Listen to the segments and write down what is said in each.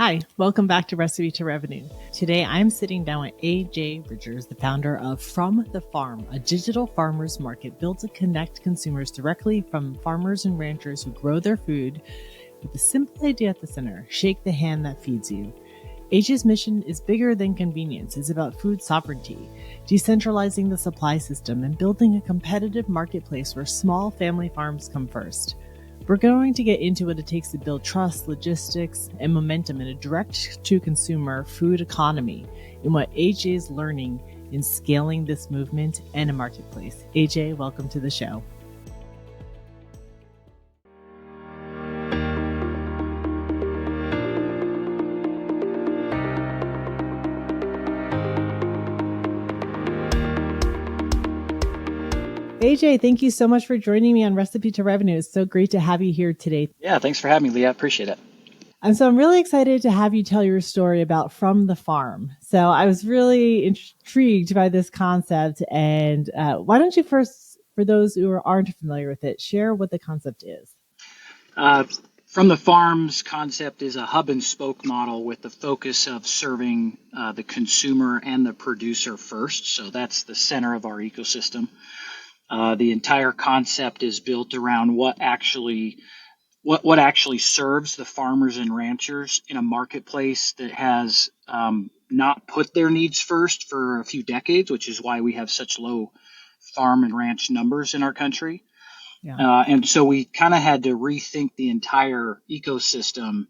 Hi, welcome back to Recipe to Revenue. Today I'm sitting down with AJ Richards, the founder of From the Farm, a digital farmers market built to connect consumers directly from farmers and ranchers who grow their food with a simple idea at the center: shake the hand that feeds you. AJ's mission is bigger than convenience. It's about food sovereignty, decentralizing the supply system, and building a competitive marketplace where small family farms come first. We're going to get into what it takes to build trust, logistics, and momentum in a direct-to-consumer food economy, and what AJ is learning in scaling this movement and a marketplace. AJ, welcome to the show. AJ, thank you so much for joining me on Recipe to Revenue. It's so great to have you here today. Yeah, thanks for having me, Leah. I appreciate it. And so I'm really excited to have you tell your story about From the Farm. So I was really intrigued by this concept. And why don't you first, for those who aren't familiar with it, share what the concept is? From the Farm's concept is a hub and spoke model with the focus of serving the consumer and the producer first. So that's the center of our ecosystem. The entire concept is built around what actually serves the farmers and ranchers in a marketplace that has not put their needs first for a few decades, which is why we have such low farm and ranch numbers in our country. Yeah. And so we kind of had to rethink the entire ecosystem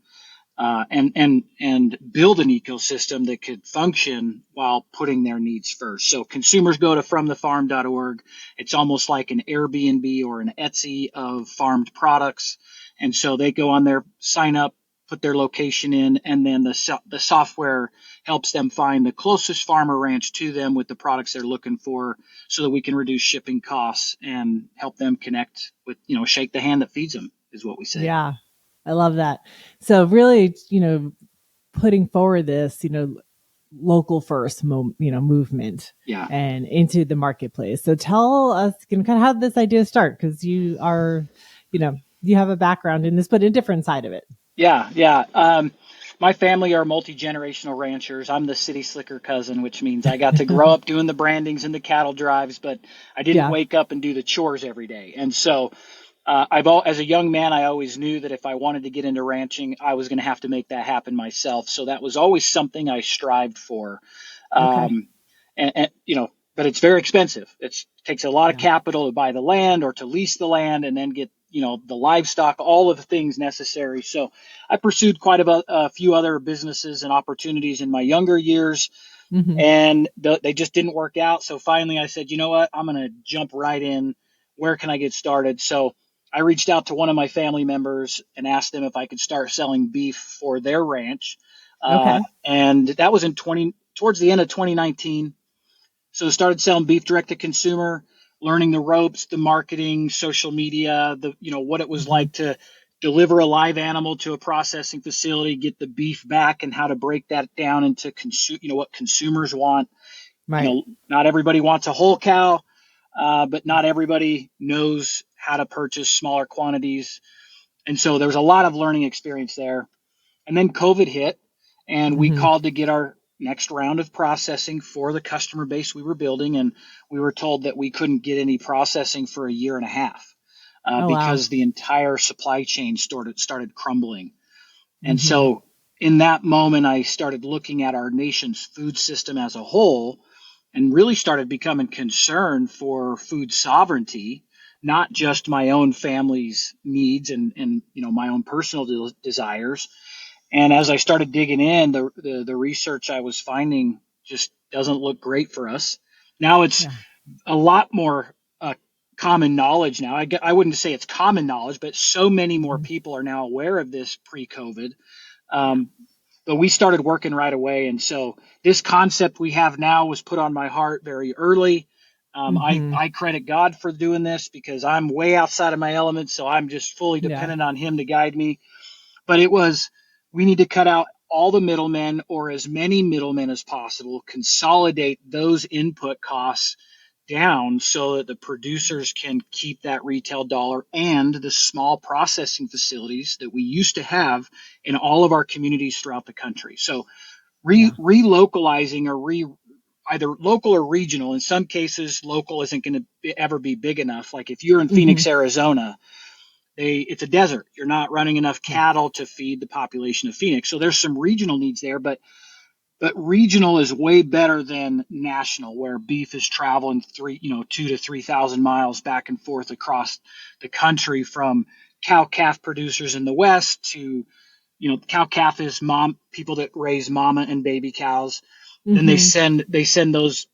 and build an ecosystem that could function while putting their needs first. So consumers go to fromthefarm.org. It's almost like an Airbnb or an Etsy of farmed products. And so they go on there, sign up, put their location in, and then the software helps them find the closest farm or ranch to them with the products they're looking for, so that we can reduce shipping costs and help them connect with, shake the hand that feeds them, is what we say. Yeah, I love that. So really, putting forward this, local first, movement, Yeah. and into the marketplace. So tell us, kind of how did this idea start? Because you are, you have a background in this, but a different side of it. Yeah. My family are multi-generational ranchers. I'm the city slicker cousin, which means I got to grow up doing the brandings and the cattle drives, but I didn't wake up and do the chores every day. And so as a young man, I always knew that if I wanted to get into ranching, I was going to have to make that happen myself. So that was always something I strived for. Okay. But it's very expensive. It takes a lot of capital to buy the land or to lease the land and then get, the livestock, all of the things necessary. So I pursued quite a few other businesses and opportunities in my younger years, and they just didn't work out. So finally I said, you know what, I'm going to jump right in. Where can I get started? So I reached out to one of my family members and asked them if I could start selling beef for their ranch. Okay. And that was towards the end of 2019. So started selling beef direct to consumer, learning the ropes, the marketing, social media, what it was like to deliver a live animal to a processing facility, get the beef back, and how to break that down into what consumers want. Right. Not everybody wants a whole cow, but not everybody knows how to purchase smaller quantities. And so there was a lot of learning experience there. And then COVID hit, and we called to get our next round of processing for the customer base we were building. And we were told that we couldn't get any processing for a year and a half because the entire supply chain started crumbling. And so in that moment, I started looking at our nation's food system as a whole and really started becoming concerned for food sovereignty, not just my own family's needs and my own personal desires. And as I started digging in, the research I was finding just doesn't look great for us. Now it's a lot more common knowledge now. I wouldn't say it's common knowledge, but so many more people are now aware of this pre-COVID. But we started working right away. And so this concept we have now was put on my heart very early. I credit God for doing this because I'm way outside of my element. So I'm just fully dependent on him to guide me. But we need to cut out all the middlemen or as many middlemen as possible, consolidate those input costs down so that the producers can keep that retail dollar and the small processing facilities that we used to have in all of our communities throughout the country. So Yeah. relocalizing or either local or regional. In some cases, local isn't going to ever be big enough. Like if you're in Hmm. Phoenix, Arizona, it's a desert. You're not running enough Yeah. cattle to feed the population of Phoenix. So there's some regional needs there, but regional is way better than national, where beef is traveling 2 to 3,000 miles back and forth across the country from cow calf producers in the west to, cow calf is people that raise mama and baby cows. Then Hmm. they send those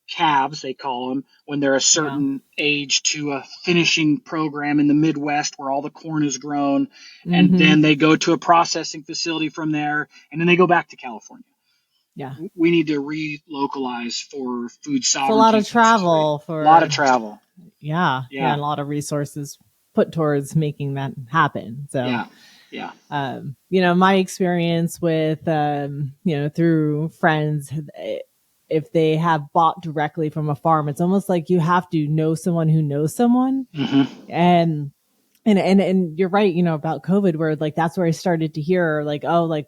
calves, they call them, when they're a Yeah. certain age, to a finishing program in the Midwest where all the corn is grown, and Hmm. then they go to a processing facility from there, and then they go back to California. Yeah. We need to relocalize for food It's a lot sovereignty, of food security. travel A lot of for, travel. yeah, yeah, Yeah, and a lot of resources put towards making that happen. So, yeah, yeah. my experience with, through friends, if they have bought directly from a farm, it's almost like you have to know someone who knows someone. Hmm. And and you're right, about COVID, where like that's where I started to hear like, oh, like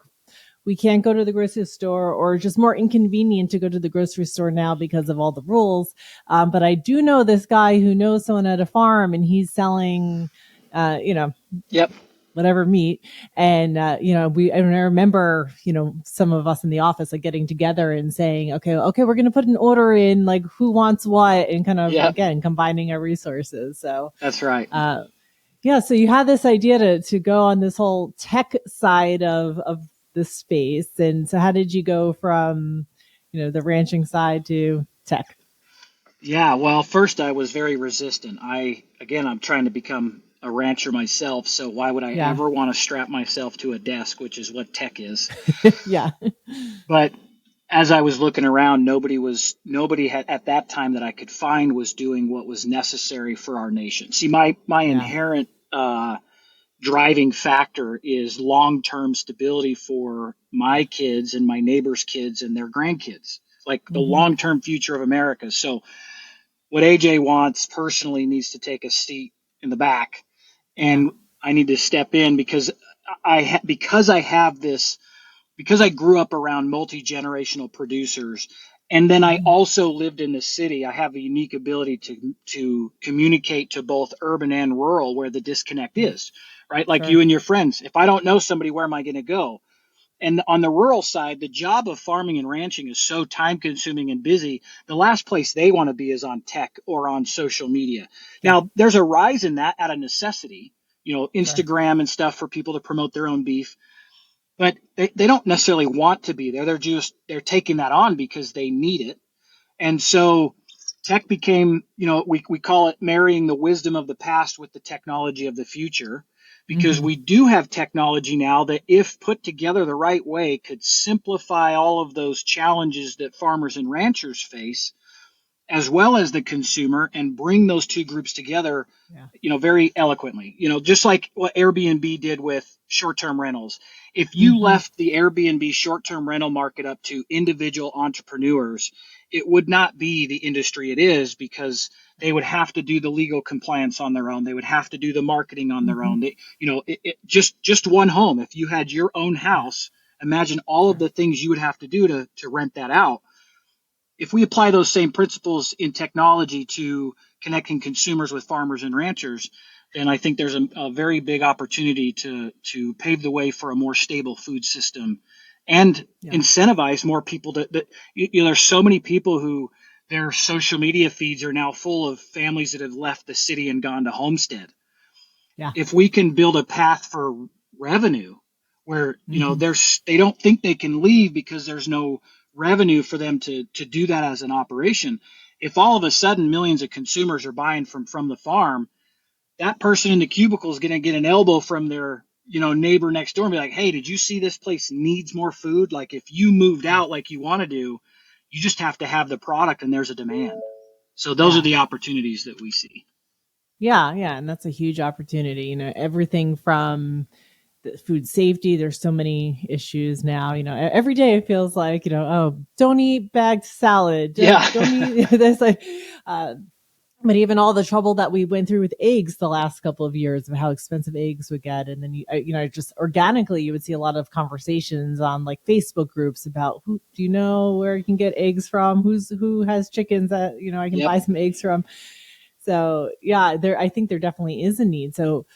we can't go to the grocery store, or just more inconvenient to go to the grocery store now because of all the rules. But I do know this guy who knows someone at a farm, and he's selling, uh, you know, Yep. whatever meat. And, and I remember, some of us in the office like getting together and saying, okay, we're going to put an order in, like who wants what, and kind of, Yep. again, combining our resources. So, That's right. uh, yeah, so you had this idea to go on this whole tech side of the space. And so how did you go from, the ranching side to tech? Yeah, well, first I was very resistant. I'm trying to become a rancher myself, so why would I Yeah. ever want to strap myself to a desk, which is what tech is? Yeah. But as I was looking around, nobody had at that time that I could find was doing what was necessary for our nation. See, my Yeah. inherent driving factor is long-term stability for Yeah. my kids and my neighbors' kids and their grandkids, like the Hmm. long-term future of America. So what AJ wants personally needs to take a seat in the back, Yeah. and I need to step in because because I have this, because I grew up around multi-generational producers, and then I Hmm. also lived in the city. I have a unique ability to communicate to both urban and rural where the disconnect Yeah. is, right? Like you Sure. and your friends. If I don't know somebody, where am I going to go? And on the rural side, the job of farming and ranching is so time consuming and busy. The last place they want to be is on tech or on social media. Yeah. Now, there's a rise in that out of necessity, Sure. Instagram and stuff for people to promote their own beef, but they don't necessarily want to be there. They're taking that on because they need it. And so tech became, we call it marrying the wisdom of the past with the technology of the future, because Hmm. we do have technology now that, if put together the right way, could simplify all of those challenges that farmers and ranchers face, as well as the consumer, and bring those two groups together, Yeah. very eloquently. Just like what Airbnb did with short-term rentals. If you Hmm. left the Airbnb short-term rental market up to individual entrepreneurs, it would not be the industry it is, because they would have to do the legal compliance on their own. They would have to do the marketing on their Hmm. own. Just one home. If you had your own Yeah. house, imagine all of Sure. the things you would have to do to rent that out. If we apply those same principles in technology to connecting consumers with farmers and ranchers, then I think there's a very big opportunity to pave the way for a more stable food system, and Yeah. incentivize more people there's so many people who their social media feeds are now full of families that have left the city and gone to homestead. Yeah. If we can build a path for revenue where, Hmm. they don't think they can leave because there's no revenue for them to do that as an operation. If all of a sudden millions of consumers are buying from the farm, that person in the cubicle is going to get an elbow from their, neighbor next door and be like, hey, did you see this place needs more food? Like, if you moved Yeah. out like you want to do, you just have to have the product, and there's a demand. So those are Yeah. the opportunities that we see. Yeah. Yeah. And that's a huge opportunity. Everything from food safety. There's so many issues now. Every day it feels like, oh, don't eat bagged salad. Yeah. Don't eat this. Like, but even all the trouble that we went through with eggs the last couple of years of how expensive eggs would get. And then, just organically, you would see a lot of conversations on like Facebook groups about who, do you know where you can get eggs from? Who has chickens that, I can Yep. buy some eggs from. So yeah, I think there definitely is a need. So,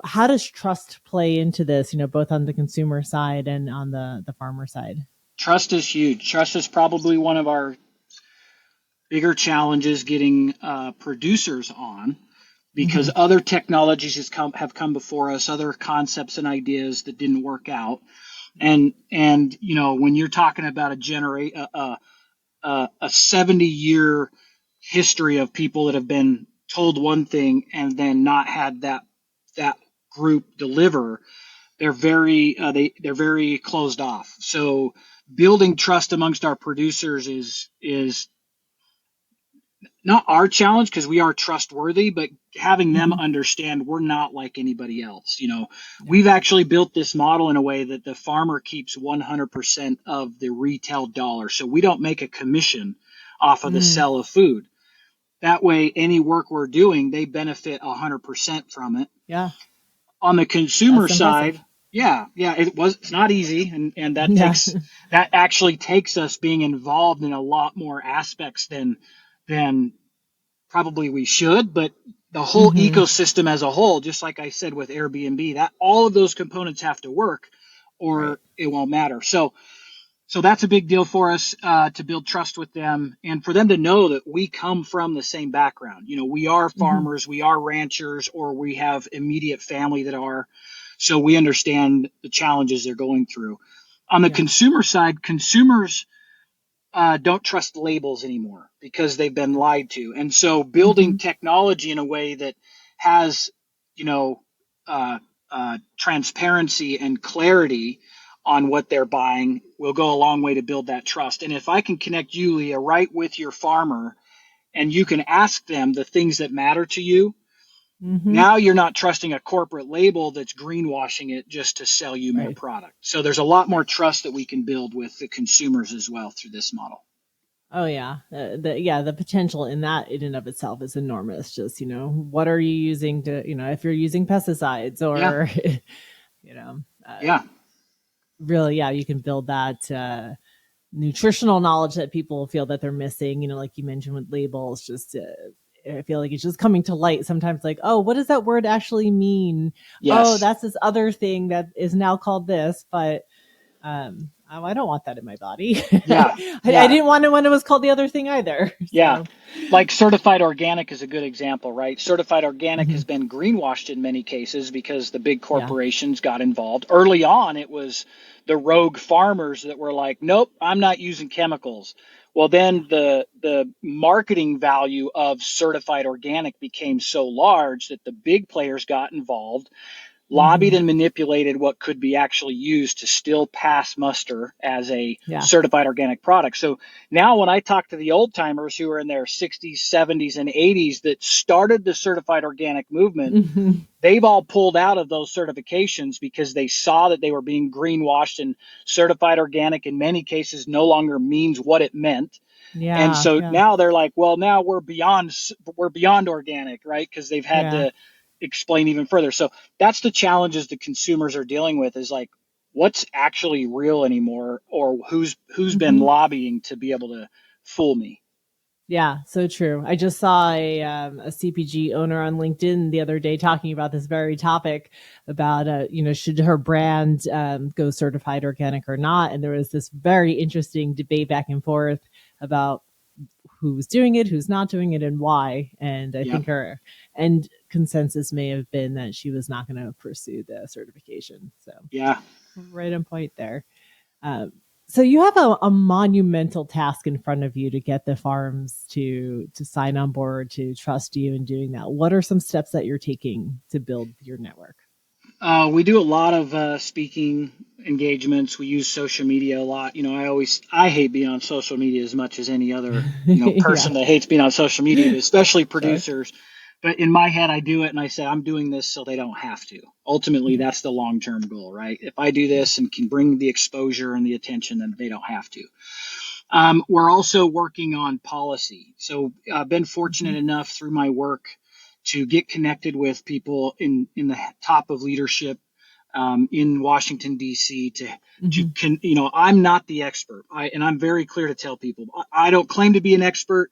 how does trust play into this, both on the consumer side and on the farmer side? Trust is huge. Trust is probably one of our bigger challenges getting producers on, because Mm-hmm. other technologies have come before us, other concepts and ideas that didn't work out. And when you're talking about a 70-year history of people that have been told one thing and then not had that group deliver, they're very closed off. So building trust amongst our producers is not our challenge, because we are trustworthy, but having them Mm-hmm. understand we're not like anybody else. Yeah. We've actually built this model in a way that the farmer keeps 100% of the retail dollar. So we don't make a commission off of the Mm, sale of food. That way, any work we're doing, they benefit 100% from it. yeah. On the consumer That's impressive. side, yeah, it's not easy. And Yeah. that actually takes us being involved in a lot more aspects than probably we should, but the whole Mm-hmm. ecosystem as a whole, just like I said with Airbnb, that all of those components have to work Right. or it won't matter. So that's a big deal for us, to build trust with them and for them to know that we come from the same background. We are Mm-hmm. farmers, we are ranchers, or we have immediate family that are. So we understand the challenges they're going through. On the Yeah. consumer side, consumers don't trust labels anymore because they've been lied to. And so building Mm-hmm. technology in a way that has, you know, transparency and clarity on what they're buying will go a long way to build that trust. And if I can connect you, Leah, right with your farmer, and you can ask them the things that matter to you, Mm-hmm. now you're not trusting a corporate label that's greenwashing it just to sell you more Right. product. So there's a lot more trust that we can build with the consumers as well through this model. Oh yeah. The potential in that in and of itself is enormous. Just, what are you using to, if you're using pesticides Yeah, or, you know, uh, yeah, really, yeah, you can build that, nutritional knowledge that people feel that they're missing, like you mentioned with labels. Just I feel like it's just coming to light sometimes, like, oh, what does that word actually mean? Oh, yes, that's this other thing that is now called this, but I don't want that in my body. yeah, I yeah. didn't want it when it was called the other thing either. Yeah, So like certified organic is a good example, right? Certified organic mhm. has been greenwashed in many cases because the big Yeah. corporations got involved. Early on, it was the rogue farmers that were like, "Nope, I'm not using chemicals." Well, Yeah. then the marketing value of certified organic became so large that the big players got involved, lobbied Hmm. and manipulated what could be actually used to still pass muster as a Yeah. certified organic product. So now when I talk to the old timers who are in their 60s, 70s, and 80s that started the certified organic movement, Hmm. they've all pulled out of those certifications because they saw that they were being greenwashed, and certified organic in many cases no longer means what it meant. And Yeah. so Yeah. now they're like, well, now we're beyond organic, right? Because they've had Yeah. to explain even further. So that's the challenges the consumers are dealing with, is like, what's actually real anymore, or who's been Hmm. lobbying to be able to fool me. Yeah, so true. I just saw a CPG owner on LinkedIn the other day talking about this very topic about, should her brand go certified organic or not? And there was this very interesting debate back and forth about who's doing it, who's not doing it, and why. And I Yep. think her end consensus may have been that she was not going to pursue the certification. So Yeah. right on point there. Um, so you have a monumental task in front of you to get the farms to sign on board, to trust you in doing that. What are some steps that you're taking to build your network? We do a lot of speaking engagements. We use social media a lot. I hate being on social media as much as any other, Yeah, person that hates being on social media, but especially sure. producers. But in my head, I do it and I say, I'm doing this so they don't have to. Ultimately, Yeah. that's the long term goal, right? If I do Yeah. this and can bring the exposure and the attention, then they don't have to. We're also working on policy. So I've been Mm-hmm. fortunate enough through my work to get connected with people in the top of leadership in Washington D.C. Mm-hmm. I'm not the expert, and I'm very clear to tell people I don't claim to be an expert.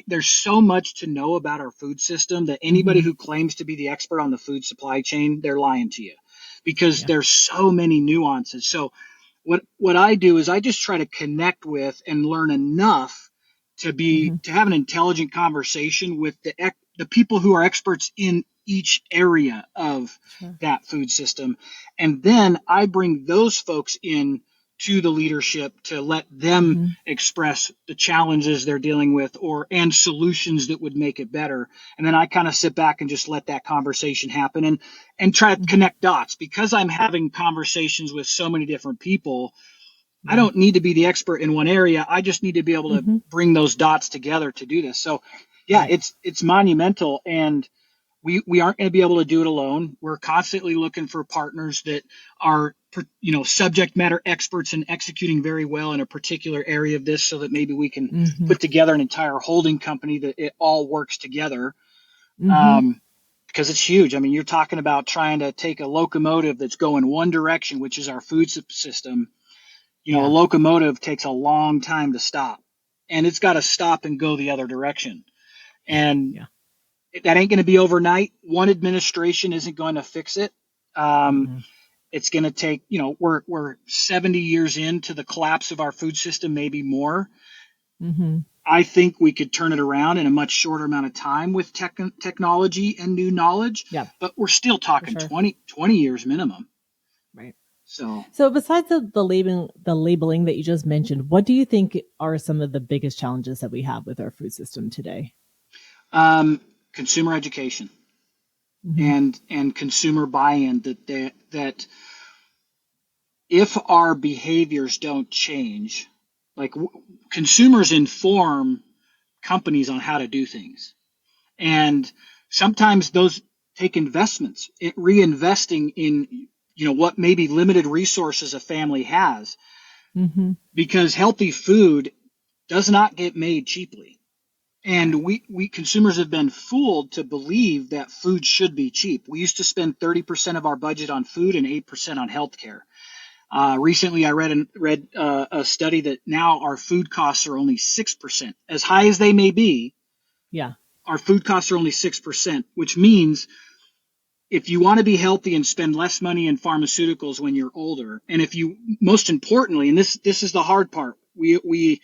There's so much to know about our food system that anybody Mm-hmm. who claims to be the expert on the food supply chain, they're lying to you, because Yeah. there's so many nuances. So what I do is I just try to connect with and learn enough Mm-hmm. to have an intelligent conversation with the people who are experts in each area of Sure. that food system, and then I bring those folks in to the leadership to let them Mm-hmm. express the challenges they're dealing with or and solutions that would make it better, and then I kind of sit back and just let that conversation happen and try to Mm-hmm. connect dots. Because I'm having conversations with so many different people, I Yeah. don't need to be the expert in one area. I just need to be able to Mm-hmm. bring those dots together to do this. So yeah, Right. it's monumental, and we aren't going to be able to do it alone. We're constantly looking for partners that are subject matter experts in executing very well in a particular area of this, so that maybe we can Mm-hmm. put together an entire holding company that it all works together. Mm-hmm. Um, because it's huge. I mean, you're talking about trying to take a locomotive that's going one direction, which is our food system. A Yeah. locomotive takes a long time to stop, and it's got to stop and go the other direction. And Yeah. that ain't going to be overnight. One administration isn't going to fix it. Um, Mm-hmm. it's going to take, we're 70 years into the collapse of our food system, maybe more. Mm-hmm. I think we could turn it around in a much shorter amount of time with technology and new knowledge, Yeah. but we're still For talking sure. 20 years minimum. Right. So, So besides the labeling that you just mentioned, what do you think are some of the biggest challenges that we have with our food system today? um, consumer education Mm-hmm. and consumer buy-in that if our behaviors don't change, like consumers inform companies on how to do things. And sometimes those take investments, reinvesting in, what maybe limited resources a family has, Mm-hmm. because healthy food does not get made cheaply. Right. And we consumers have been fooled to believe that food should be cheap. We used to spend 30% of our budget on food and 8% on healthcare. Recently, I read a study that now our food costs are only 6%. As high as they may be, Yeah. our food costs are only 6%, which means if you want to be healthy and spend less money in pharmaceuticals when you're older, and if you, most importantly, and this is the hard part, we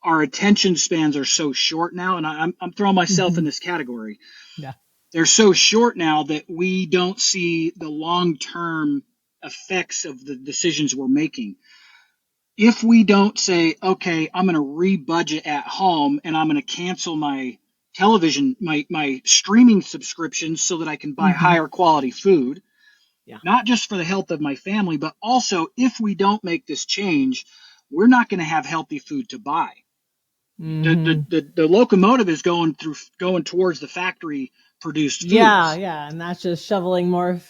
our attention spans are so short now, and I'm throwing myself Mm-hmm. in this category. Yeah. They're so short now that we don't see the long term effects of the decisions we're making. If we don't say, okay, I'm going to re-budget at home and I'm going to cancel my television, my streaming subscriptions so that I can buy Mm-hmm. higher quality food, Yeah. not just for the health of my family, but also if we don't make this change, we're not going to have healthy food to buy. Mm-hmm. The locomotive is going towards the factory produced Yeah. foods. Yeah. And that's just shoveling more,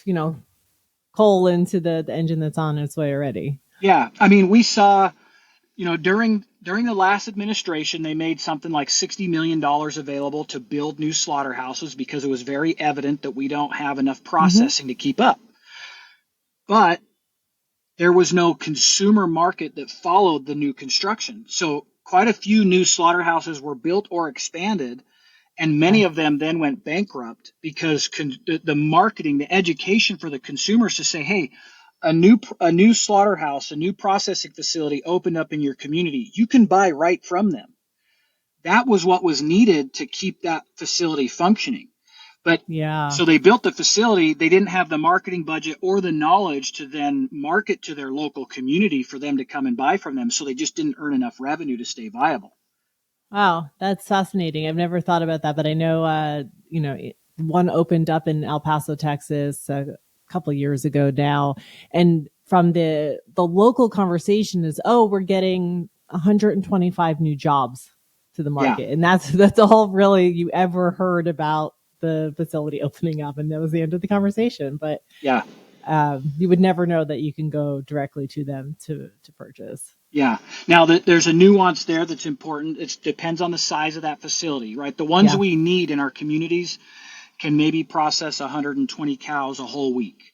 coal into the engine that's on its way already. Yeah, I mean, we saw, during the last administration, they made something like $60 million available to build new slaughterhouses because it was very evident that we don't have enough Mm-hmm. processing to keep up. But there was no consumer market that followed the new construction. So quite a few new slaughterhouses were built or expanded, and many Okay. of them then went bankrupt because the marketing, the education for the consumers to say, "Hey, a new slaughterhouse, a new processing facility opened up in your community. You can buy right from them." That was what was needed to keep that facility functioning. But Yeah. so they built the facility, they didn't have the marketing budget or the knowledge to then market to their local community for them to come and buy from them. So they just didn't earn enough revenue to stay viable. Wow, that's fascinating. I've never thought about that, but I know, one opened up in El Paso, Texas, a couple of years ago now, and from the local conversation is, oh, we're getting 125 new jobs to the Yeah. market, and that's all really you ever heard about the facility opening up, and that was the end of the conversation. But Yeah. you would never know that you can go directly to them to purchase. Yeah. Now, there's a nuance there that's important. It depends on the size of that facility, right? The ones Yeah. we need in our communities can maybe process 120 cows a whole week.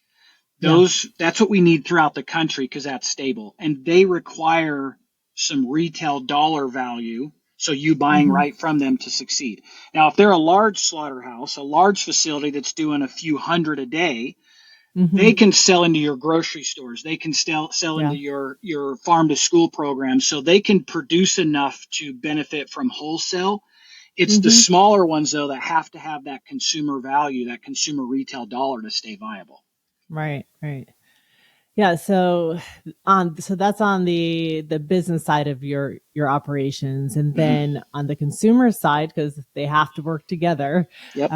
Yeah. That's what we need throughout the country because that's stable. And they require some retail dollar value. So you buying Mm-hmm. right from them to succeed. Now, if they're a large slaughterhouse, a large facility that's doing a few hundred a day, Mm-hmm. they can sell into your grocery stores. They can sell into Yeah. your farm to school programs. So they can produce enough to benefit from wholesale. It's the Mm-hmm. smaller ones, though, that have to have that consumer value, that consumer retail dollar to stay viable. Right. Right. Yeah, so that's on the business side of your operations, and Mm-hmm. then on the consumer side, because they have to work together. Yep.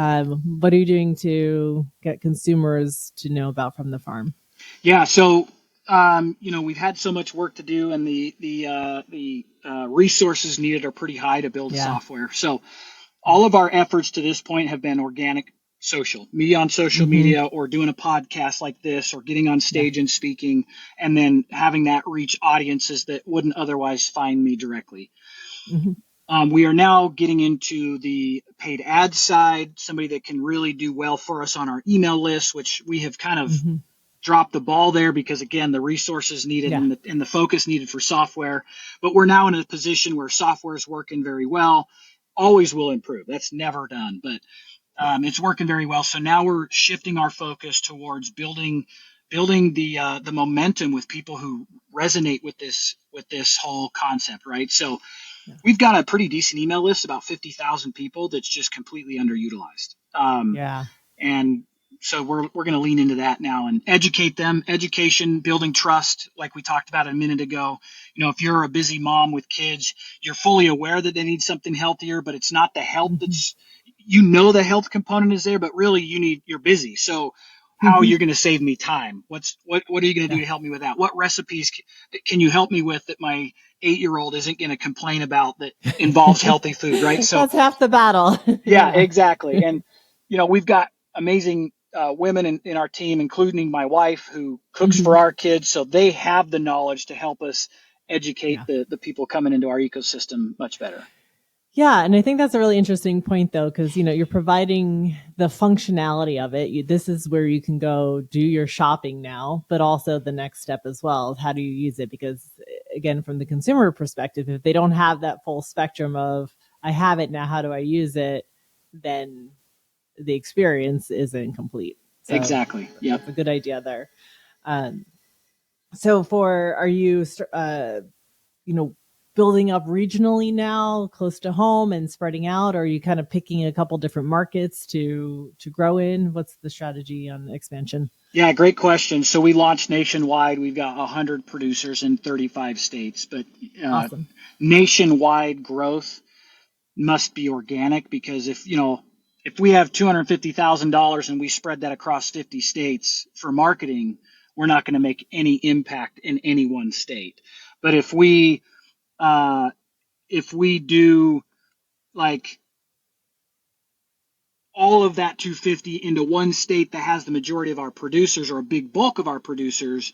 What are you doing to get consumers to know about From the Farm? Yeah. So, we've had so much work to do, and the resources needed are pretty high to build Yeah, software. So, yeah, all of our efforts to this point have been organic social, me on social mm-hmm. media, or doing a podcast like this, or getting on Yeah, stage and speaking, and then having that reach audiences that wouldn't otherwise find me directly. mm-hmm. We are now getting into the paid ad side, somebody that can really do well for us on our email list, which we have kind of Mm-hmm. dropped the ball there because, again, the resources needed Yeah, and the focus needed for software. But we're now in a position where software is working very well. Always will improve. That's never done, but yeah, it's working very well. So now we're shifting our focus towards building the momentum with people who resonate with this whole concept, right? So yeah, we've got a pretty decent email list, about 50,000 people that's just completely underutilized. yeah. And so we're going to lean into that now and educate them. Education, building trust, like we talked about a minute ago. If you're a busy mom with kids, you're fully aware that they need something healthier, but it's not the health Mm-hmm. that's the health component is there, but really you're busy. So how are Mm-hmm. you going to save me time? What are you going to do Yeah. to help me with that? What recipes can you help me with that my 8-year-old isn't going to complain about that involves healthy food, right? So That's half the battle. yeah, Yeah. exactly. And we've got amazing women in our team, including my wife, who cooks Mm-hmm. for our kids, so they have the knowledge to help us educate Yeah. the people coming into our ecosystem much better. Yeah, and I think that's a really interesting point, though, because you're providing the functionality of it. This is where you can go do your shopping now, but also the next step as well. How do you use it? Because again, from the consumer perspective, if they don't have that full spectrum of "I have it now, how do I use it?" then the experience isn't complete. So Exactly. Yep. that's a good idea there. Um, so, are you you know, building up regionally now close to home and spreading out? Or are you kind of picking a couple different markets to grow in? What's the strategy on expansion? Yeah, great question. So we launched nationwide. We've got 100 producers in 35 states, but uh, Awesome. nationwide growth must be organic because if we have $250,000 and we spread that across 50 states for marketing, we're not going to make any impact in any one state. But uh, if we do like all of that 250 into one state that has the majority of our producers or a big bulk of our producers,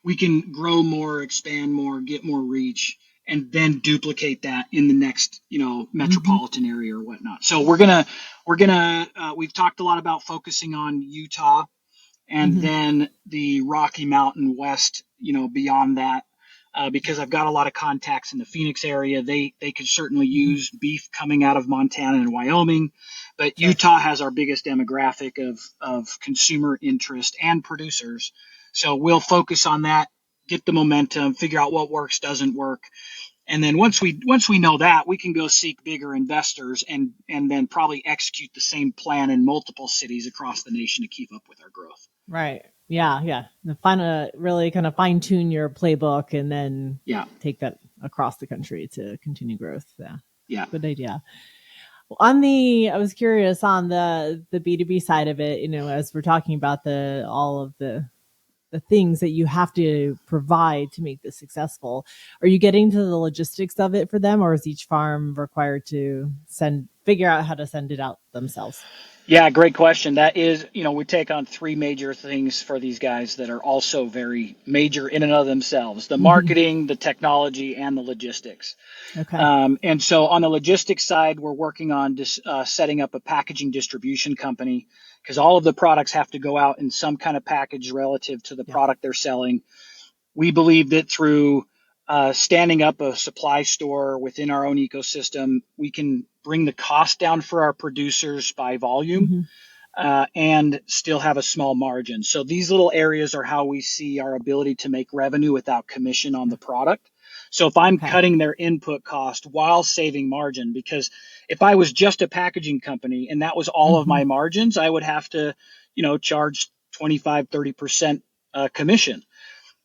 we can grow more, expand more, get more reach, and then duplicate that in the next, Mm-hmm. metropolitan area or whatnot. So we've talked a lot about focusing on Utah and Mm-hmm. then the Rocky Mountain West, beyond that, because I've got a lot of contacts in the Phoenix area. They could certainly Mm-hmm. use beef coming out of Montana and Wyoming, but Sure. Utah has our biggest demographic of consumer interest and producers. So we'll focus on that, get the momentum, figure out what works, doesn't work, and then once we know that, we can go seek bigger investors and then probably execute the same plan in multiple cities across the nation to keep up with our growth. Right. Yeah. Yeah. Really kind of fine tune your playbook and then Yeah, take that across the country to continue growth. Yeah. yeah. Good idea. I was curious on the B2B side of it, as we're talking about all of the things that you have to provide to make this successful. Are you getting to the logistics of it for them, or is each farm required to figure out how to send it out themselves? Yeah, great question. That is, we take on three major things for these guys that are also very major in and of themselves: the marketing, the technology, and the logistics. Okay. And so on the logistics side, we're working on setting up a packaging distribution company because all of the products have to go out in some kind of package relative to the Yeah. product they're selling. We believe that through standing up a supply store within our own ecosystem, we can bring the cost down for our producers by volume Hmm. and still have a small margin. So these little areas are how we see our ability to make revenue without commission on Yeah. the product. So if I'm Okay. cutting their input cost while saving margin, because if I was just a packaging company and that was all of Hmm. my margins, I would have to, charge 25, 30% commission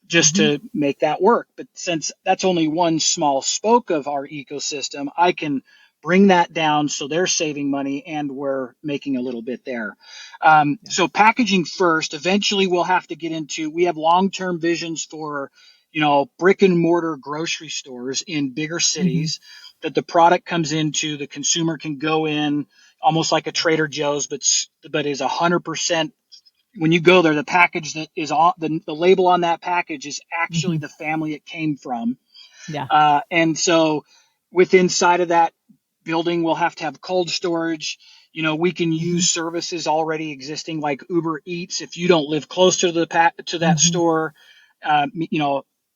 just Hmm. to make that work. But since that's only one small spoke of our ecosystem, I can bring that down so they're saving money and we're making a little bit there. Yeah. So packaging first, eventually we'll have to get into, we have long-term visions for, brick and mortar grocery stores in bigger Hmm. cities that the product comes into, the consumer can go in almost like a Trader Joe's, but is 100% when you go there, the package that is on the label on that package is actually Hmm. the family it came from. Yeah. And so within inside of that building, we'll have to have cold storage. We can Hmm. use services already existing like Uber Eats. If you don't live close to to that Hmm. store,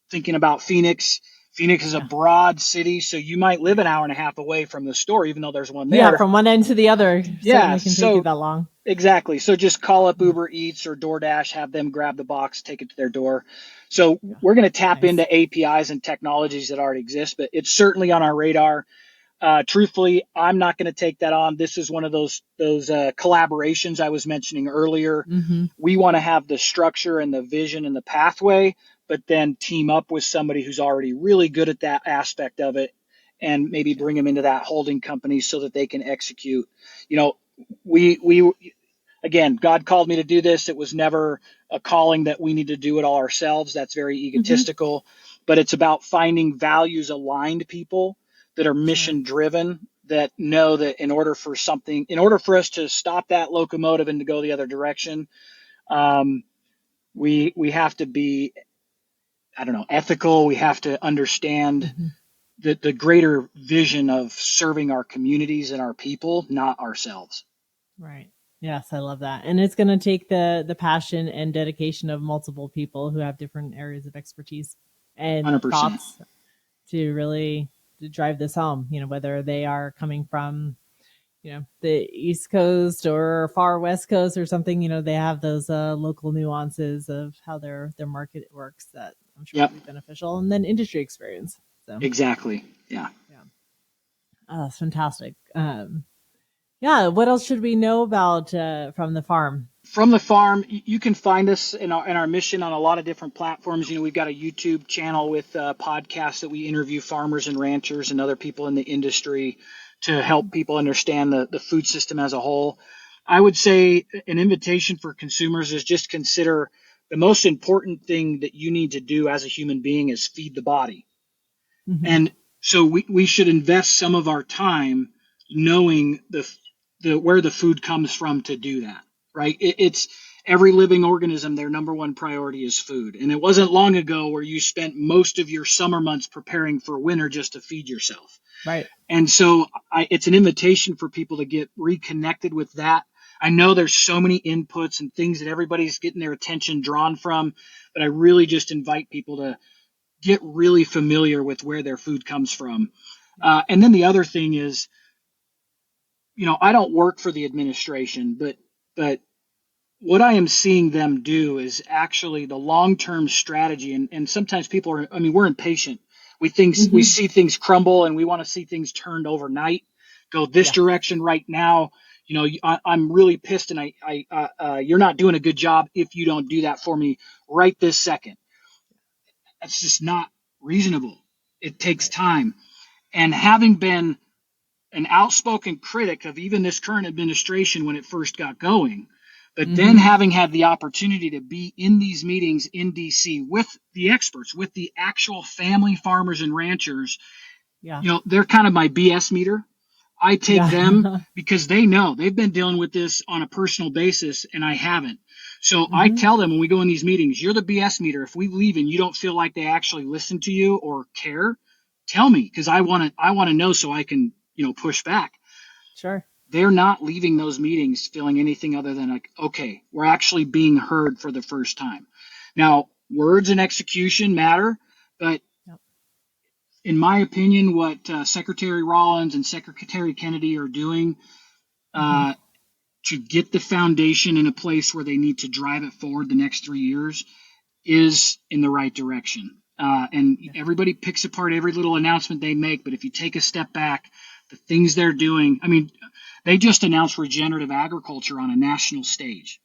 thinking about Phoenix, Phoenix is a Yeah. broad city, so you might live Right. an hour and a half away from the store, even though there's one Yeah. there. From one end to the other Yeah, certainly can take you so that long. exactly. So just call up Yeah. Uber Eats or DoorDash, have them grab the box, take it to their door. So Yeah. we're going to tap Nice. into APIs and technologies that already exist, but it's certainly on our radar. Truthfully, I'm not going to take that on. This is one of those collaborations I was mentioning earlier. Hmm. We want to have the structure and the vision and the pathway, but then team up with somebody who's already really good at that aspect of it, and maybe Yeah. bring them into that holding company so that they can execute. You know, we again, God called me to do this. It was never a calling that we need to do it all ourselves. That's very Hmm. egotistical, but it's about finding values aligned people that are Sure. mission driven, that know that in order for us to stop that locomotive and to go the other direction, um, we have to be, I don't know, ethical. We have to understand Hmm. the greater vision of serving our communities and our people, not ourselves. Right. Yes, I love that. And it's going to take the passion and dedication of multiple people who have different areas of expertise and 100%. thoughts to really to drive this home, whether they are coming from, the East Coast or far West Coast or something, they have those local nuances of how their market works that I'm sure will Yep. be beneficial, and then industry experience. So, Exactly. Yeah. yeah. Oh, that's fantastic. Yeah, what else should we know about from the farm? From the farm, you can find us in our mission on a lot of different platforms. We've got a YouTube channel with podcasts that we interview farmers and ranchers and other people in the industry to help people understand the food system as a whole. I would say an invitation for consumers is just consider the most important thing that you need to do as a human being is feed the body. Hmm. And so we should invest some of our time knowing the where the food comes from to do that, right? It's every living organism, their number one priority is food. And it wasn't long ago where you spent most of your summer months preparing for winter just to feed yourself. Right. And so it's an invitation for people to get reconnected with that. I know there's so many inputs and things that everybody's getting their attention drawn from, but I really just invite people to get really familiar with where their food comes from. Yeah. And then the other thing is, I don't work for the administration, but what I am seeing them do is actually the long-term strategy. And sometimes people are, I mean, we're impatient. We Hmm. see things crumble and we want to see things turned overnight, go this Yeah. direction right now. I'm really pissed and you're not doing a good job if you don't do that for me right this second. That's just not reasonable. It takes Right. time. And having been an outspoken critic of even this current administration when it first got going, but then Hmm. having had the opportunity to be in these meetings in DC with the experts, with the actual family farmers and ranchers, Yeah. they're kind of my BS meter. I take them Yeah. because they know they've been dealing with this on a personal basis and I haven't. So I Hmm. tell them when we go in these meetings, you're the BS meter. If we leave and you don't feel like they actually listen to you or care, tell me because I want to know so I can, push back. Sure. They're not leaving those meetings feeling anything other than like, okay, we're actually being heard for the first time. Now, words and execution matter, but Yep. in my opinion, what Secretary Rollins and Secretary Kennedy are doing Hmm. uh, to get the foundation in a place where they need to drive it forward the next 3 years is in the right direction. And Yeah. everybody picks apart every little announcement they make, but if you take a step back, the things they're doing, I mean, they just announced regenerative agriculture on a national stage.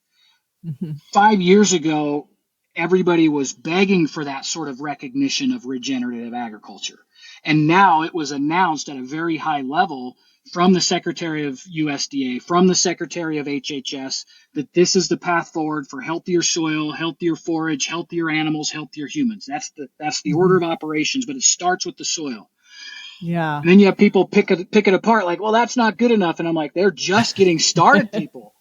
Hmm. 5 years ago, everybody was begging for that sort of recognition of regenerative agriculture. And now it was announced at a very high level from the Secretary of USDA, from the Secretary of HHS, that this is the path forward for healthier soil, healthier forage, healthier animals, healthier humans. That's the order Hmm. of operations, but it starts with the soil. Yeah. And then you have people pick it apart like, well, that's not good enough. And I'm like, they're just getting started, people.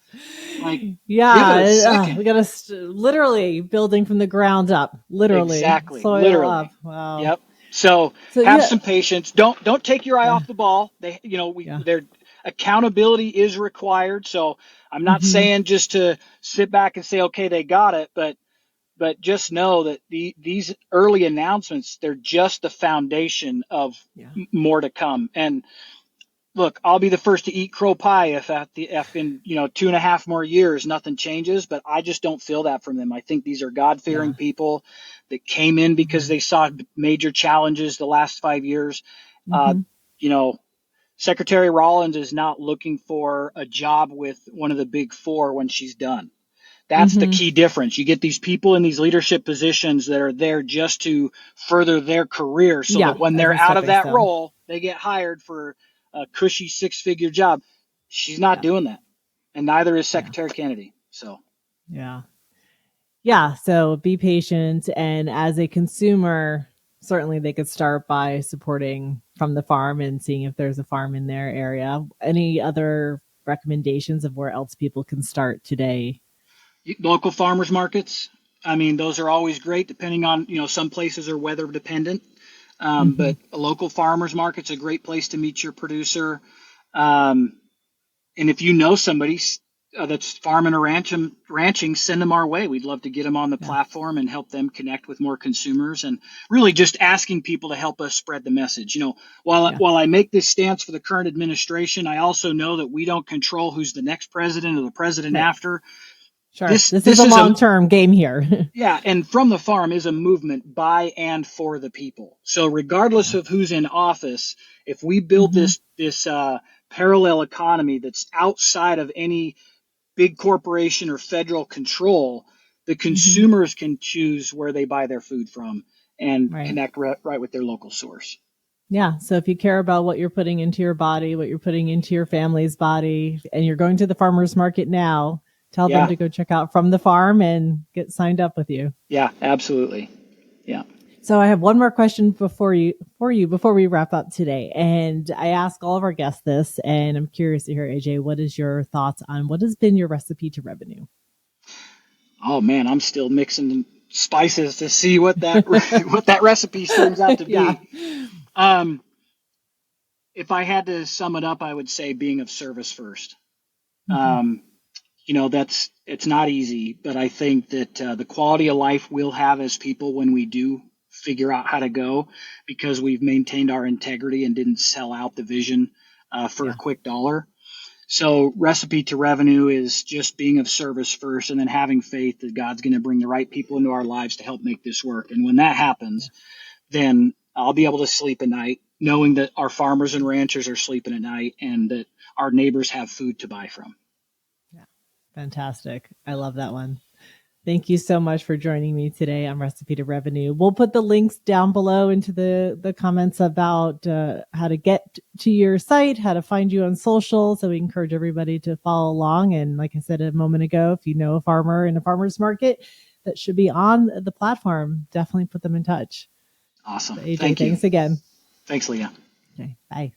Like, give it a Yeah, second. we gotta literally building from the ground up, literally Exactly, soil up. literally. Wow. Yep. So So have yeah, some patience. Don't take your eye yeah, off the ball. We yeah. their accountability is required. So I'm not Hmm. saying just to sit back and say, okay, they got it, but just know that these early announcements, they're just the foundation of Yeah, more to come. And look, I'll be the first to eat crow pie if in 2.5 more years nothing changes. But I just don't feel that from them. I think these are God fearing yeah. people that came in because Hmm. they saw major challenges the last 5 years. Uh, Hmm. you know, Secretary Rollins is not looking for a job with one of the big four when she's done. That's the Hmm. key difference. You get these people in these leadership positions that are there just to further their career so Yeah, that when as they're a out of stepping that stone. role, they get hired for a cushy 6-figure job. She's not Yeah, doing that. And neither is yeah, Secretary Kennedy. So, yeah. Yeah, so be patient. And as a consumer, certainly they could start by supporting from the farm and seeing if there's a farm in their area. Any other recommendations of where else people can start today? local farmers markets, I mean, those are always great depending on, some places are weather dependent. Hmm. But a local farmers market's a great place to meet your producer. Um, And if you know somebody that's farming or ranching, send them our way. We'd love to get them on the Yeah, platform and help them connect with more consumers, and really just asking people to help us spread the message. While yeah, while I make this stance for the current administration, I also know that we don't control who's the next president or the president right. after. Sure. This This is this a is a long term game here. Yeah, and from the farm is a movement by and for the people. So regardless Yeah. of who's in office, if we build Hmm. this parallel economy that's outside of any big corporation or federal control, the Hmm. consumers can choose where they buy their food from and Right. connect right with their local source. Yeah. So if you care about what you're putting into your body, what you're putting into your family's body, and you're going to the farmer's market now, tell them Yeah, to go check out From the Farm and get signed up with you. yeah, absolutely. Yeah. So I have one more question before we wrap up today. And I ask all of our guests this, and I'm curious to hear, AJ, what is your thoughts on what has been your recipe to revenue? Oh man, I'm still mixing spices to see what that what that recipe turns out to Yeah. be. Um, if I had to sum it up, I would say being of service first. Hmm. Um, it's not easy, but I think that the quality of life we'll have as people when we do figure out how to go, because we've maintained our integrity and didn't sell out the vision for a Yeah. quick dollar. So recipe to revenue is just being of service first, and then having faith that God's going to bring the right people into our lives to help make this work. And when that Yeah. happens, then I'll be able to sleep at night knowing that our farmers and ranchers are sleeping at night and that our neighbors have food to buy from. Yeah. Fantastic. I love that one. Thank you so much for joining me today on Recipe to Revenue. We'll put the links down below into the comments about how to get to your site, how to find you on social. So we encourage everybody to follow along. And like I said a moment ago, if you know a farmer in a farmer's market that should be on the platform, definitely put them in touch. Awesome. So AJ, Thank you. thanks again. Thanks, Leah. Okay, bye.